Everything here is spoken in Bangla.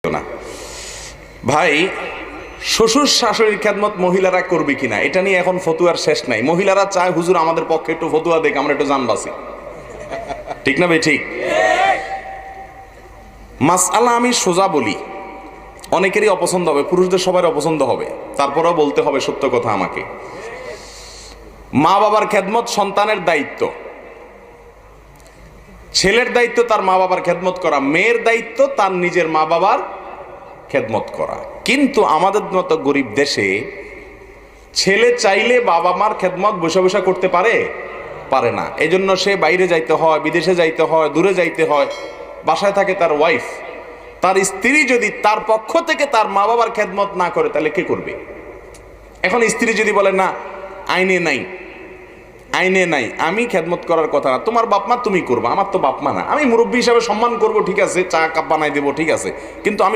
না ভাই, শ্বশুর শাশুড়ির খেদমত মহিলারা করবে কিনা এটা নিয়ে এখন ফতুয়ার শেষ নাই। মহিলারা চায় হুজুর আমাদের পক্ষে একটু ফতুয়া দেখ, আমরা একটু জান বাঁচি। ঠিক না ভাই? ঠিক। মাসআলা আমি সোজা বলি, অনেকেরই অপছন্দ হবে, পুরুষদের সবার অপছন্দ হবে, তারপরেও বলতে হবে সত্য কথা। আমাকে মা বাবার খেদমত সন্তানের দায়িত্ব। ছেলের দায়িত্ব তার মা বাবার খেদমত করা, মেয়ের দায়িত্ব তার নিজের মা বাবার খেদমত করা। কিন্তু আমাদের মতো গরিব দেশে ছেলে চাইলে বাবা মার খেদমত বসে বসে করতে পারে না। এই জন্য সে বাইরে যাইতে হয়, বিদেশে যাইতে হয়, দূরে যাইতে হয়। বাসায় থাকে তার ওয়াইফ, তার স্ত্রী যদি তার পক্ষ থেকে তার মা বাবার খেদমত না করে তাহলে কে করবে? এখন স্ত্রী যদি বলে না আইনে নাই আমি খেদমত করার কথা না, তোমার বাপ মা তুমি করবা, আমার তো বাপ মা না, আমি মুরব্বী হিসাবে সম্মান করব, ঠিক আছে, চা কাপ বানাই দেবো, ঠিক আছে, কিন্তু আমি